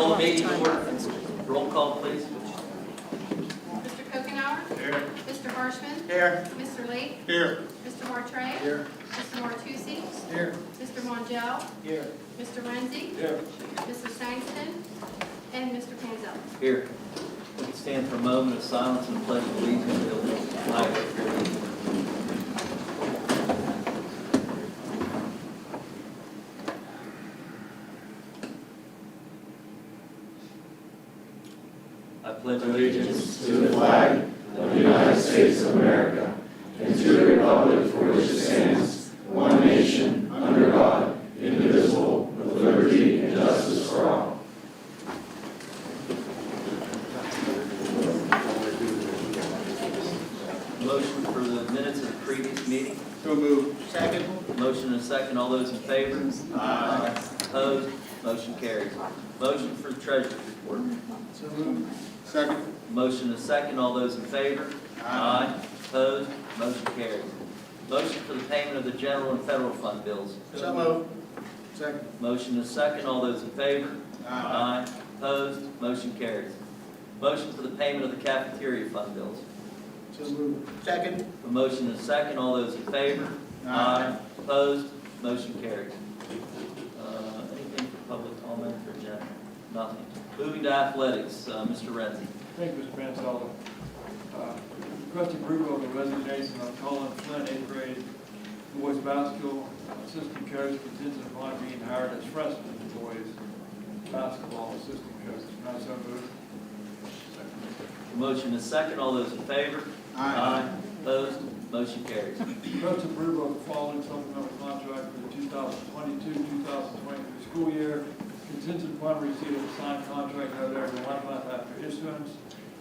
call the meeting to order. Roll call, please. Mr. Kokenauer. Here. Mr. Harshman. Here. Mr. Lake. Here. Mr. Martray. Here. Mr. Martucci. Here. Mr. Mongel. Here. Mr. Renzi. Here. Mr. Sangston. And Mr. Panzel. Here. We can stand for a moment of silence and pledge allegiance to the flag. I pledge allegiance to the flag of the United States of America and to the republic for which it stands, one nation, under God, indivisible, with liberty and justice for all. motion for the minutes of the previous meeting. So moved. Second. Motion and a second. All those in favor? Aye. Opposed? Motion carries. Motion for the treasurer's report. So moved. Second. Motion and a second. All those in favor? Aye. Opposed? Motion carries. Motion for the payment of the general and federal fund bills. So moved. Second. Motion and a second. All those in favor? Aye. Opposed? Motion carries. Motion for the payment of the cafeteria fund bills. So moved. Second. A motion and a second. All those in favor? Aye. Opposed? Motion carries. Anything for public comment or general? Nothing. Moving to athletics, Mr. Renzi. Thank you, Mr. Manzella. Request approval of the resignation of Colin Flynn, 8th grade boys basketball assistant coach, contingent upon being hired as freshman boys basketball assistant coach. Can I so move? A motion is second. All those in favor? Aye. Opposed? Motion carries. Request approval of the following supplemental contract for the 2022-2023 school year, contingent upon receipt of a signed contract no later than 1 month after issuance,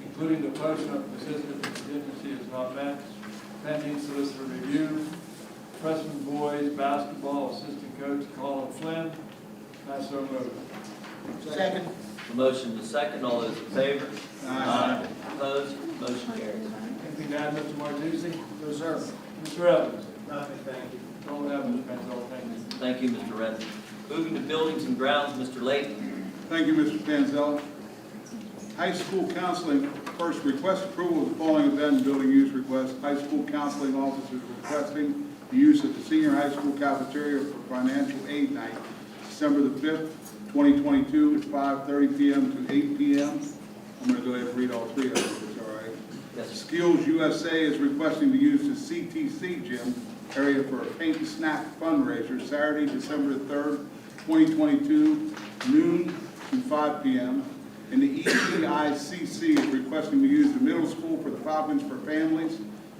including the portion of participant contingency is not met, pending solicitor review. Freshman boys basketball assistant coach Colin Flynn. Can I so move? Second. A motion is second. All those in favor? Aye. Opposed? Motion carries. Anything to add, Mr. Martucci? No, sir. Mr. Evans? Nothing, thank you. Don't have, Mr. Manzella, thank you. Thank you, Mr. Renzi. Moving to buildings and grounds, Mr. Lake. Thank you, Mr. Panzel. High school counseling, first, request approval of the following event and building use request. High school counseling officers requesting the use of the senior high school cafeteria for financial aid night, December the 5th, 2022, at 5:30 p.m. to 8 p.m. I'm going to go ahead and read all three of them, if it's all right. Yes, sir. Skills USA is requesting to use the CTC gym area for a paint and snack fundraiser, Saturday, December 3rd, 2022, noon to 5 p.m. And the EPICC is requesting to use the middle school for the Falcons for Families,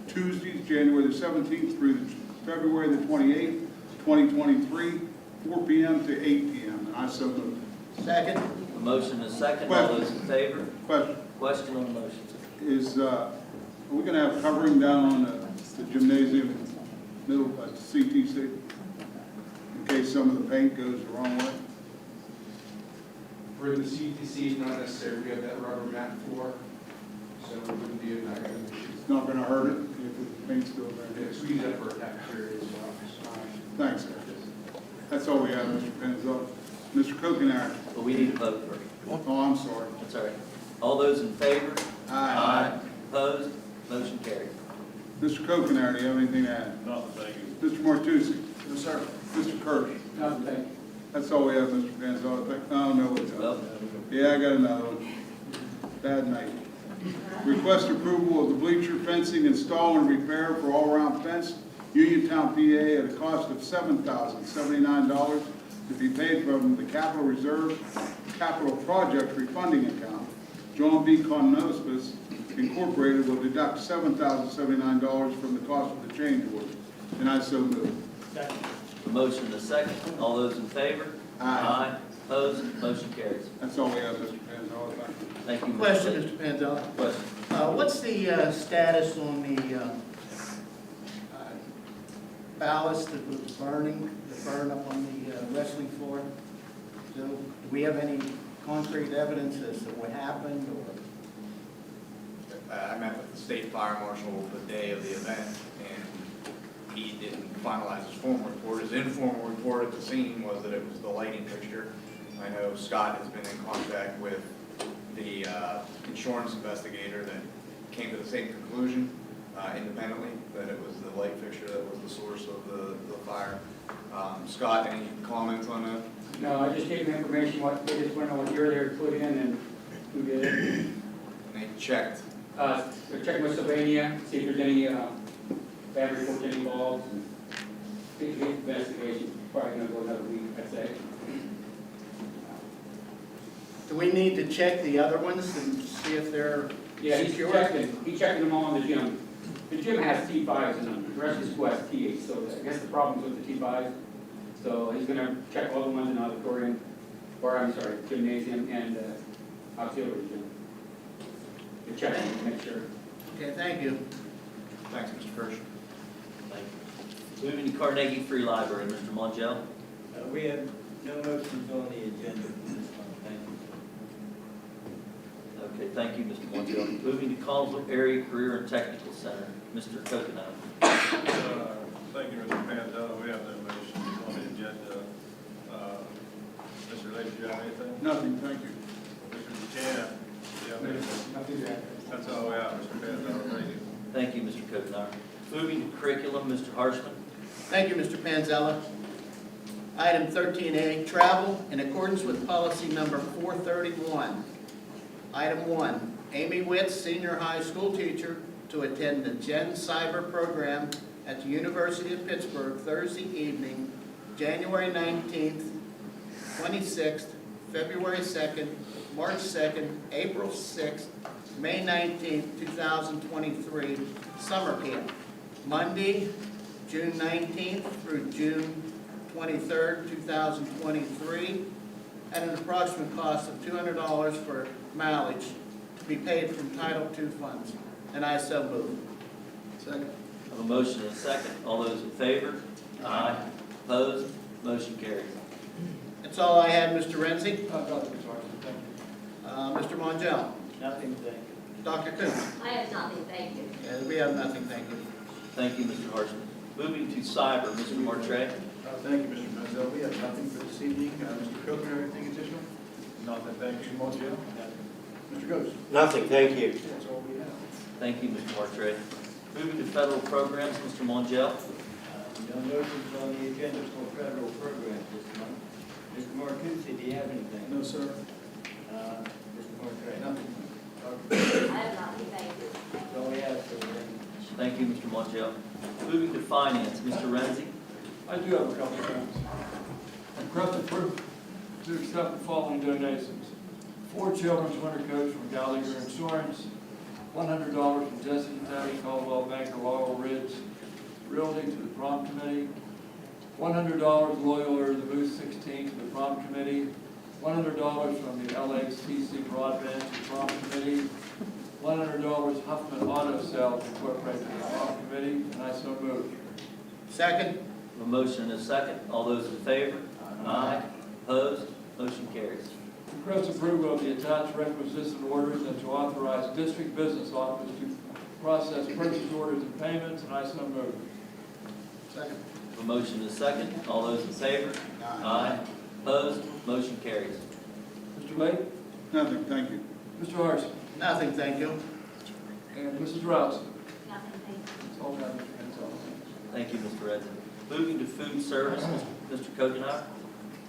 Tuesdays, January the 17th through February the 28th, 2023, 4 p.m. to 8 p.m. And I so move. Second. A motion is second. All those in favor? Question Question on the motion. is, are we going to have covering down on the gymnasium middle at CTC in case some of the paint goes the wrong way? For the CTC, not necessarily, we have that rubber mat floor, so it wouldn't be not going to issue. It's not going to hurt it if the paint's still there. Yes, we use that for a cafeteria as well. Thanks, sir. That's all we have, Mr. Panzel. Mr. Kokenauer. But we need to vote first. Oh, I'm sorry. That's all right. All those in favor? Aye. Opposed? Motion carries. Mr. Kokenauer, do you have anything to add? No, thank you. Mr. Martucci. No, sir. Mr. Kirsch. Nothing, thank you. That's all we have, Mr. Panzel. Oh, no, it's Well, yeah, I got another one. Bad night. Request approval of the bleacher fencing install and repair for all-around fence, Uniontown, PA, at a cost of $7,079 to be paid from the Capital Reserve Capital Project Refunding Account. John B. Conospis Incorporated will deduct $7,079 from the cost of the change order. And I so move. Second. a motion is second. All those in favor? Aye. Opposed? Motion carries. That's all we have, Mr. Panzel. Thank you. Thank you. Mr. Question, Lake. Mr. Panzella. Question. What's the status on the ballast that was burning, the burn up on the wrestling floor? So, do we have any concrete evidence as to what happened, or? I met with the state fire marshal the day of the event, and he didn't finalize his formal report. His informal report at the scene was that it was the lighting fixture. I know Scott has been in contact with the insurance investigator that came to the same conclusion independently, that it was the light fixture that was the source of the fire. Scott, any comments on that? No, I just gave them information, what, they just want to know what year they were put in and who did it. And they checked. They're checking with Sylvania, see if there's any, bad reports involved, and the investigation, probably gonna go another week, I'd say. Do we need to check the other ones and see if they're Yeah, he's secure? checking them all in the gym. The gym has T5s in them, the rest of the school has T8s, so I guess the problem's with the T5s. So he's gonna check all the ones in auditorium, or I'm sorry, gymnasium and auxiliary gym. To check them, to make sure. Okay, thank you. Thanks, Mr. Kirsch. Thank you. Moving to Carnegie Free Library, Mr. Mongeau. We have no motions on the agenda this month, thank you. Okay, thank you, Mr. Mongeau. Moving to Collinsville Area Career and Technical Center, Mr. Coconut. Thank you, Mr. Panzella. We have no motions on the agenda. Mr. Lacy, you have anything? Nothing, thank you. Mr. Buchanan, do you have anything? Nothing to add. That's all we have, Mr. Panzella. Thank you. Thank you, Mr. Coconut. Moving to Curriculum, Mr. Harshman. Thank you, Mr. Panzella. Item 13A, travel in accordance with policy number 431. Item 1, Amy Witz, senior high school teacher, to attend the Gen Cyber program at the University of Pittsburgh Thursday evening, January 19th, 26th, February 2nd, March 2nd, April 6th, May 19th, 2023, summer camp. Monday, June 19th through June 23rd, 2023, at an approximate cost of $200 for mileage to be paid from Title II funds. And I so move. Second. I have a motion and a second. All those in favor? Aye. Opposed? Motion carries. That's all I had, Mr. Renzi. Dr. Sargent, thank you. Mr. Mongeau. Nothing, thank you. Dr. Coons. I have nothing, thank you. We have nothing, thank you. Thank you, Mr. Harshman. Moving to Cyber, Mr. Martray. Thank you, Mr. Manzel. We have nothing for this evening. Mr. Coker, anything additional? Nothing, thank you. Mr. Montiel? Mr. Ghost? Nothing, thank you. That's all we have. Thank you, Mr. Martray. Moving to Federal Programs, Mr. Mongel. No motions on the agenda for federal programs this month. Mr. Martucci, do you have anything? No, sir. Mr. Martray? Nothing. I have nothing, thank you. That's all we have, sir. Thank you, Mr. Mongel. Moving to Finance, Mr. Renzi. I do have a couple of things. Request approval to accept the following donations. 4 children's winter coats from Gallagher Insurance, $100 from Jesse Taddy, Caldwell Banker, Laurel Ridge Realty to the prom committee, $100 Loyola the Booth 16 to the prom committee, $100 from the LACC Broadband to the prom committee, $100 Huffman Auto Sales Incorporated to the prom committee, and I so move. Second. A motion and a second. All those in favor? Aye. Opposed? Motion carries. Request approval of the attached requisition orders and to authorize district business office to process purchase orders and payments, and I so move. Second. A motion and a second. All those in favor? Aye. Opposed? Motion carries. Mr. Lake? Nothing, thank you. Mr. Harrison? Nothing, thank you. And Mrs. Rouse? Nothing, thank you. That's all I have, Mr. Mansell. Thank you, Mr. Renzi. Moving to Food Service, Mr. Coconut.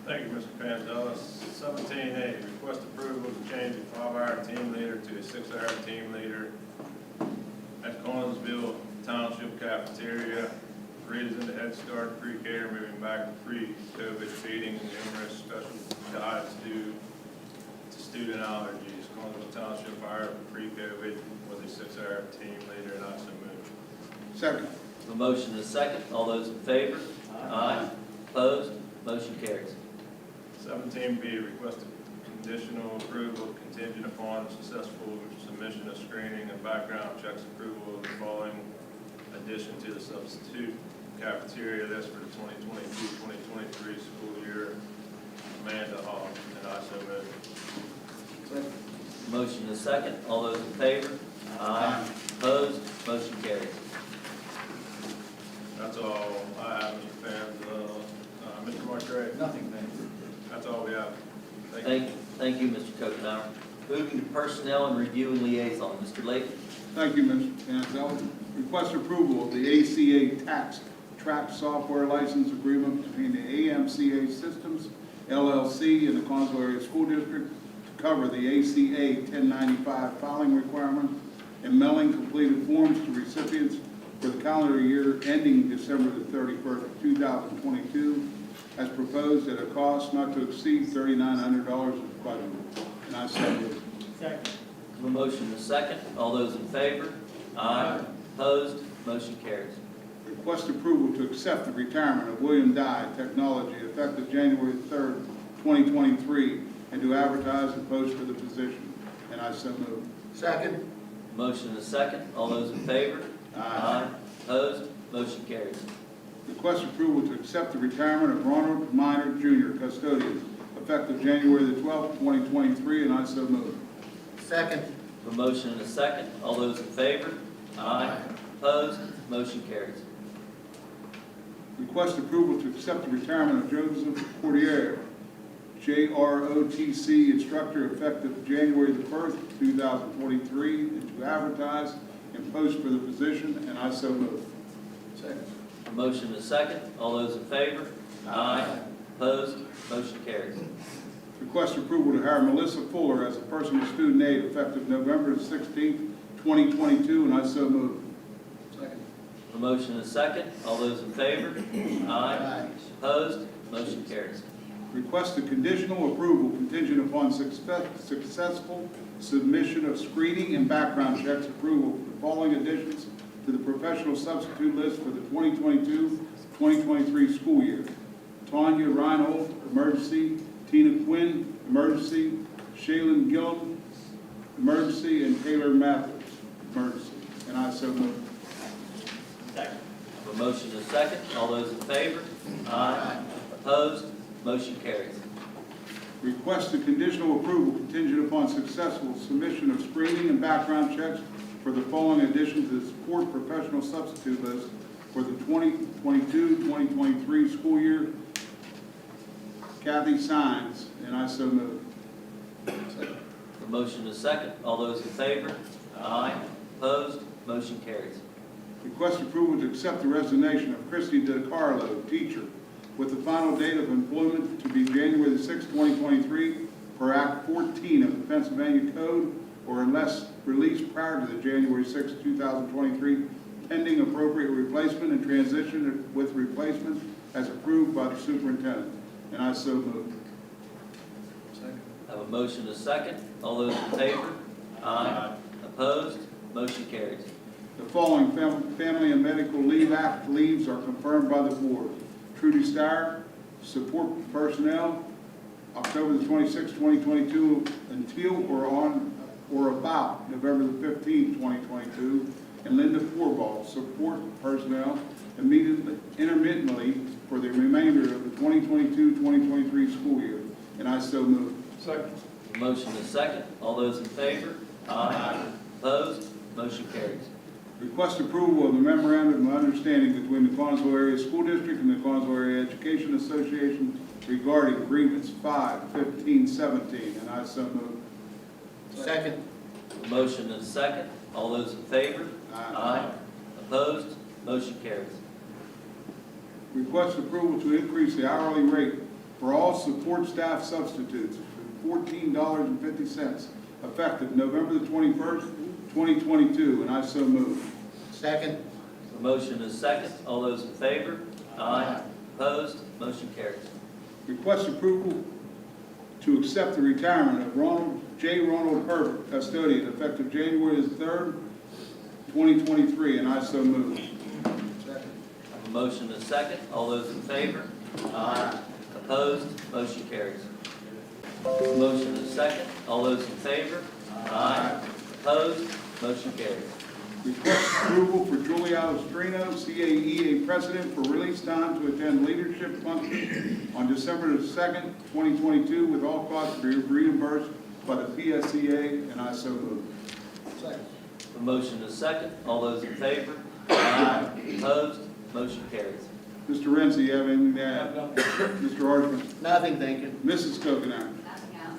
Thank you, Mr. Panzella. 17A, request approval to change a 5-hour team leader to a 6-hour team leader at Collinsville Township Cafeteria. Reason the Head Start pre-K moving back to pre-COVID feeding and numerous special diets due to student allergies. Collinsville Township hired a pre-COVID with a 6-hour team leader, and I so move. Second. A motion and a second. All those in favor? Aye. Opposed? Motion carries. 17B, requested conditional approval contingent upon successful submission of screening and background checks approval of the following addition to the substitute cafeteria list for the 2022-2023 school year. Amanda Hall, and I so move. Motion and a second. All those in favor? Aye. Opposed? Motion carries. That's all I have, Mr. Panzella. Mr. Martray? Nothing, thank you. That's all we have. Thank you, Mr. Kokenauer. Moving to personnel and review and liaison, Mr. Lake. Thank you, Mr. Panzella. Request approval of the ACA tax track software license agreement between the AMCA Systems LLC and the Conzo Area School District to cover the ACA 1095 filing requirement and mailing completed forms to recipients for the calendar year ending December the 31st, 2022, as proposed at a cost not to exceed $3,900 as budgeted. And I second. Second. A motion and a second. All those in favor? Aye. Opposed? Motion carries. Request approval to accept the retirement of William Dye Technology effective January 3rd, 2023, and to advertise and post for the position. And I so move. Second. Motion and a second. All those in favor? Aye. Opposed? Motion carries. Request approval to accept the retirement of Ronald Minor Jr., custodian, effective January the 12th, 2023, and I so move. Second. A motion and a second. All those in favor? Aye. Opposed? Motion carries. Request approval to accept the retirement of Joseph Cordier, JROTC instructor, effective January the 1st, 2023, and to advertise and post for the position, and I so move. Second. A motion and a second. All those in favor? Aye. Opposed? Motion carries. Request approval to hire Melissa Fuller as a personal student aide, effective November the 16th, 2022, and I so move. Second. A motion and a second. All those in favor? Aye. Opposed? Motion carries. Request a conditional approval contingent upon successful submission of screening and background checks approval for the following additions to the professional substitute list for the 2022-2023 school year. Tanya Reinhold, emergency. Tina Quinn, emergency. Shaylin Gillum, emergency. And Taylor Mathers, emergency. And I so move. Second. A motion and a second. All those in favor? Aye. Opposed? Motion carries. Request a conditional approval contingent upon successful submission of screening and background checks for the following additions to the support professional substitute list for the 2022-2023 school year. Kathy Sines, and I so move. A motion and a second. All those in favor? Aye. Opposed? Motion carries. Request approval to accept the resignation of Christy DiCarlo, teacher, with the final date of employment to be January the 6th, 2023, per Act 14 of the Pennsylvania Code, or unless released prior to the January 6, 2023, pending appropriate replacement and transition with replacement as approved by the superintendent. And I so move. Second. I have a motion and a second. All those in favor? Aye. Opposed? Motion carries. The following family and medical leave act leaves are confirmed by the board. Trudy Starr, support personnel, October the 26th, 2022, until or on or about November the 15th, 2022, and Linda Forball, support personnel, intermittently for the remainder of the 2022-2023 school year. And I so move. Second. A motion and a second. All those in favor? Aye. Opposed? Motion carries. Request approval of the memorandum of understanding between the Conzo Area School District and the Conzo Area Education Association regarding agreements 5, 15, 17, and I so move. Second. A motion and a second. All those in favor? Aye. Opposed? Motion carries. Request approval to increase the hourly rate for all support staff substitutes to $14.50, effective November the 21st, 2022, and I so move. Second. A motion and a second. All those in favor? Aye. Opposed? Motion carries. Request approval to accept the retirement of Ronald Herbert, custodian, effective January the 3rd, 2023, and I so move. Second. A motion and a second. All those in favor? Aye. Opposed? Motion carries. Motion and a second. All those in favor? Aye. Opposed? Motion carries. Request approval for Julie Alestrino, CAEA president, for release time to attend leadership function on December the 2nd, 2022, with all costs reimbursed by the PSEA, and I so move. Second. A motion and a second. All those in favor? Aye. Opposed? Motion carries. Mr. Renzi, you have anything to add? Nothing. Mr. Archman? Nothing, thank you. Mrs. Kokenauer? Nothing else.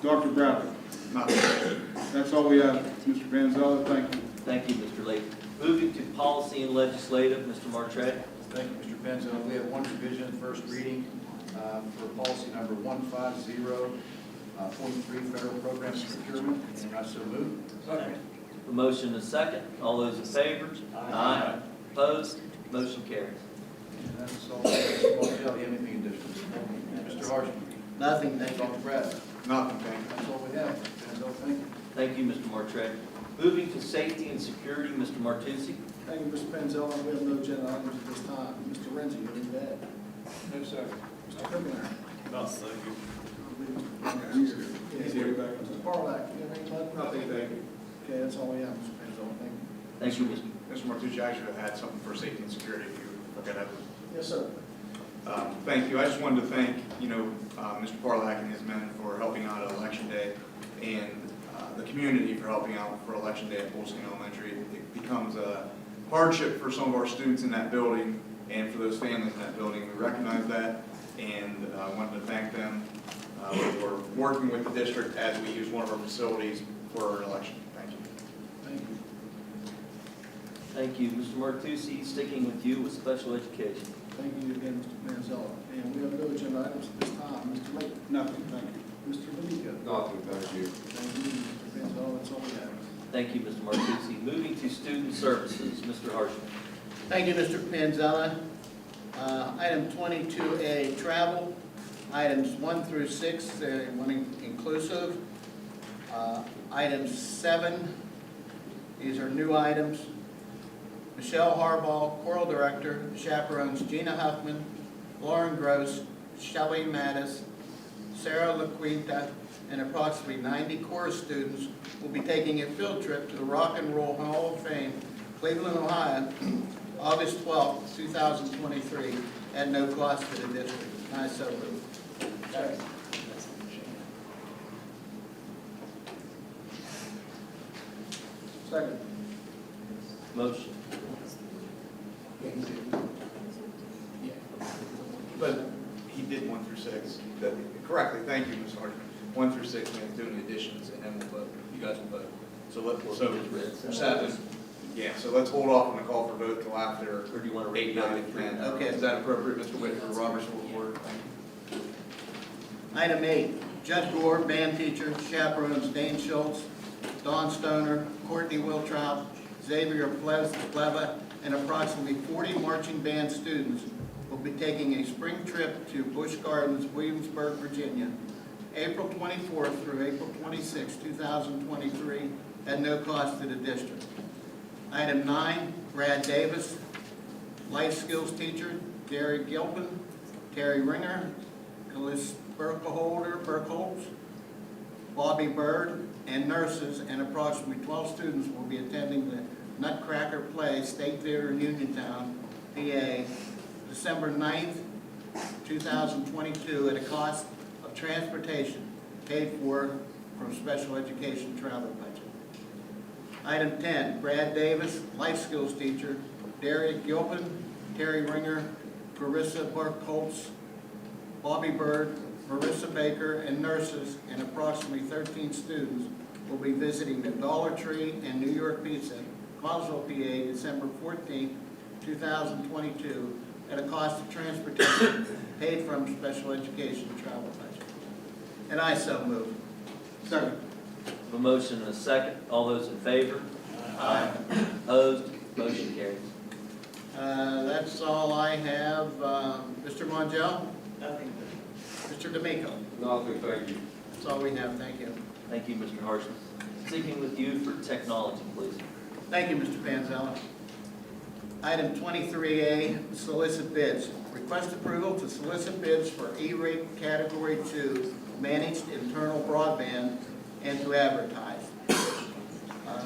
Dr. Bradley. Nothing. That's all we have, Mr. Panzella, thank you. Thank you, Mr. Layton. Moving to policy and legislative, Mr. Martret. Thank you, Mr. Penzo. We have one revision, first reading, for policy number 150.43, federal programs procurement, and I so move. Second. A motion and a second. All those in favor? Aye. Opposed? Motion carries. And that's all. Mr. Martell, you have anything additional? Mr. Harshman? Nothing, thank you. Dr. Bradley? Nothing, thank you. That's all we have. Mr. Penzo, thank you. Thank you, Mr. Martret. Moving to safety and security, Mr. Martucci. Thank you, Mr. Panzella. We have no agenda items at this time. Mr. Renzi, anything to add? No, sir. Mr. Kirkland? No, thank you. He's here. He's here. Mr. Parlak, you have anything? Nothing, thank you. Okay, that's all we have, Mr. Panzella. Thank you. Thank you, Mr. Mr. Martucci, I should have had something for safety and security if you forgot that. Yes, sir. Thank you. I just wanted to thank, Mr. Parlak and his men for helping out on Election Day, and the community for helping out for Election Day at Polskin Elementary. It becomes a hardship for some of our students in that building and for those families in that building. We recognize that, and I wanted to thank them for working with the district as we use one of our facilities for an election. Thank you. Thank you. Thank you. Mr. Martucci, sticking with you with special education. Thank you again, Mr. Panzella. And we have no agenda items at this time. Mr. Layton? Nothing, thank you. Mr. D'Amico? Nothing, thank you. Thank you, Mr. Panzella. That's all we have. Thank you, Mr. Martucci. Moving to student services, Mr. Harshman. Thank you, Mr. Panzella. Item 22A, travel. Items 1 through 6, one inclusive. Item 7, these are new items. Michelle Harbaugh, choral director, chaperones Gina Huffman, Lauren Gross, Shelley Mattis, Sarah LaQuinta, and approximately 90 chorus students will be taking a field trip to the Rock and Roll Hall of Fame, Cleveland, Ohio, August 12, 2023, at no cost to the district. I so move. Second. Motion. But he did 1 through 6. Correctly, thank you, Ms. Hartman. 1 through 6, and he's doing the additions, and then we'll vote. You guys will vote. So read 7. Yeah, so let's hold off on the call for vote till after Or do you want to read 8, 9, and 10. Okay. Is that appropriate, Mr. Whitford, Robert's Rules of Order? Thank you. Item 8, Judd Gore, band teacher, chaperones Dane Schultz, Dawn Stoner, Courtney Wiltrout, Xavier Pleva, and approximately 40 marching band students will be taking a spring trip to Busch Gardens, Williamsburg, Virginia, April 24th through April 26, 2023, at no cost to the district. Item 9, Brad Davis, life skills teacher, Gary Gilpin, Terry Ringer, Callis Burkholz, Bobby Bird, and nurses, and approximately 12 students will be attending the Nutcracker Play State Theater in Uniontown, PA, December 9th, 2022, at a cost of transportation paid for from special education travel budget. Item 10, Brad Davis, life skills teacher, Derek Gilpin, Terry Ringer, Carissa Burkholz, Bobby Bird, Marissa Baker, and nurses, and approximately 13 students will be visiting the Dollar Tree and New York Pizza, Coswell, PA, December 14th, 2022, at a cost of transportation paid from special education travel budget. And I so move. Second. A motion and a second. All those in favor? Aye. Opposed? Motion carries. That's all I have. Mr. Mongel? Nothing. Mr. D'Amico? Nothing, thank you. That's all we have. Thank you. Thank you, Mr. Harshman. Sticking with you for technology, please. Thank you, Mr. Panzella. Item 23A, solicit bids. Request approval to solicit bids for E-rate Category 2 managed internal broadband and to advertise.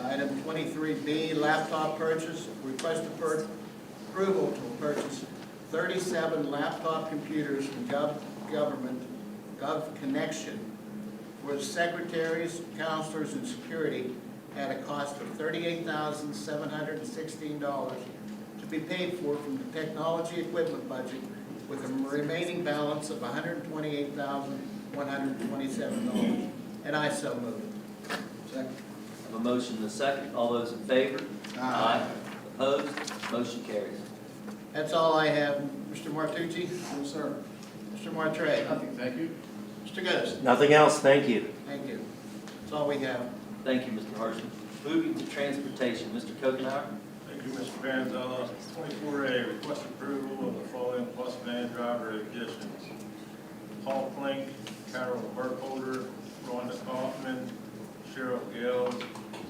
Item 23B, laptop purchase. Request approval to purchase 37 laptop computers from Gov Connection for the secretaries, counselors, and security at a cost of $38,716 to be paid for from the technology equipment budget with a remaining balance of $128,127. and I so move. Second. I have a motion and a second. All those in favor? Opposed? Motion carries. That's all I have. Mr. Martucci? No, sir. Mr. Martre? Nothing, thank you. Mr. Ghost? Nothing else, thank you. Thank you. That's all we have. Thank you, Mr. Harshman. Moving to transportation, Mr. Kokenauer. Thank you, Mr. Panzella. 24A, request approval of the following bus van driver additions. Paul Plink, Carol Burkholder, Rhonda Kaufman, Cheryl Gale,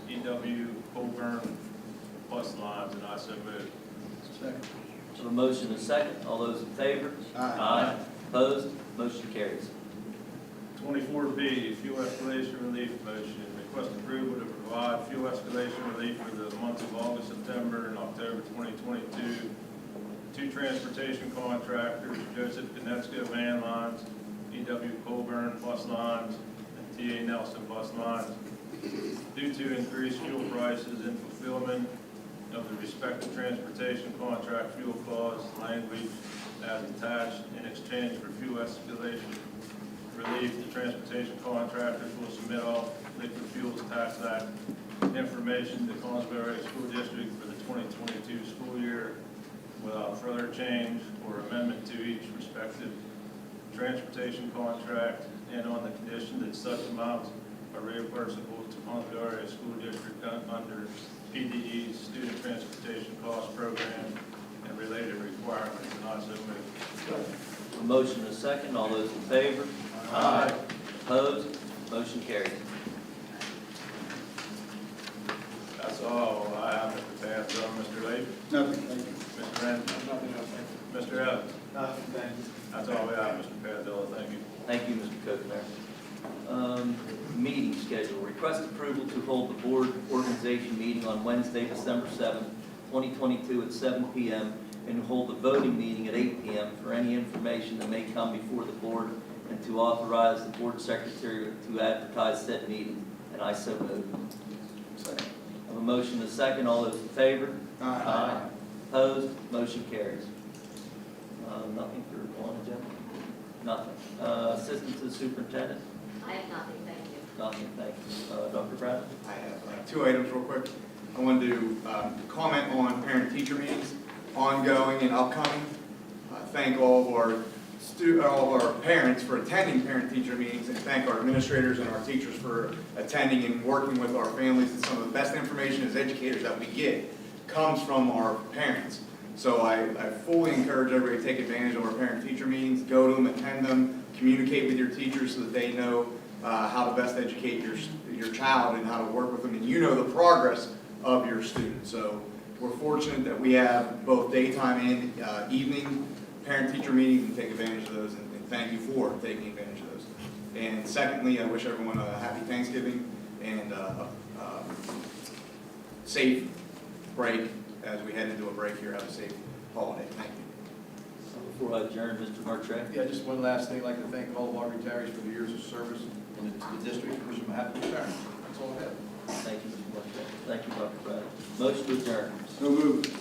E.W. Coburn, bus lines, and I so move. Second. I have a motion and a second. All those in favor? Aye. Opposed? Motion carries. 24B, fuel escalation relief motion. Request approval to provide fuel escalation relief for the months of August, September, and October 2022. Two transportation contractors, Joseph Konecka Van Lines, E.W. Colburn Bus Lines, and T.A. Nelson Bus Lines, due to increased fuel prices and fulfillment of the respective transportation contract fuel clause language as attached in exchange for fuel escalation relief. The transportation contractors will submit all liquid fuels tax act information to Collinsville Area School District for the 2022 school year without further change or amendment to each respective transportation contract, and on the condition that such amounts are reimbursable to Collinsville Area School District under PDE's Student Transportation Cost Program and related requirements, and I so move. A motion and a second. All those in favor? Aye. Opposed? Motion carries. That's all I have, Mr. Panzella. Mr. Lee? Nothing, thank you. Mr. Renz? Nothing else, thank you. Mr. Evans? Nothing, thank you. That's all we have, Mr. Panzella. Thank you. Thank you, Mr. Kokenauer. Meeting schedule. Request approval to hold the board organization meeting on Wednesday, December 7th, 2022 at 7 p.m. and hold the voting meeting at 8 p.m. for any information that may come before the board, and to authorize the board secretary to advertise said meeting. And I so move. Second. I have a motion and a second. All those in favor? Opposed? Motion carries. Nothing for on agenda? Nothing. Assistant to the superintendent? I have nothing, thank you. Nothing, thank you. Dr. Brown? I have two items real quick. I wanted to comment on parent-teacher meetings, ongoing and upcoming. Thank all of our parents for attending parent-teacher meetings, and thank our administrators and our teachers for attending and working with our families. And some of the best information as educators that we get comes from our parents. So I fully encourage everybody to take advantage of our parent-teacher meetings, go to them, attend them, communicate with your teachers so that they know how to best educate your child and how to work with them, and you know the progress of your student. So we're fortunate that we have both daytime and evening parent-teacher meetings, and take advantage of those, and thank you for taking advantage of those. And secondly, I wish everyone a happy Thanksgiving and a safe break as we head into a break here. Have a safe holiday. Thank you. Before I adjourn, Mr. Martre? Yeah, just one last thing. I'd like to thank all of our retirees for their years of service in the district. Wish them a happy retirement. That's all I have. Thank you, Mr. Martre. Thank you, Dr. Brown. Motion to adjourn. So moved.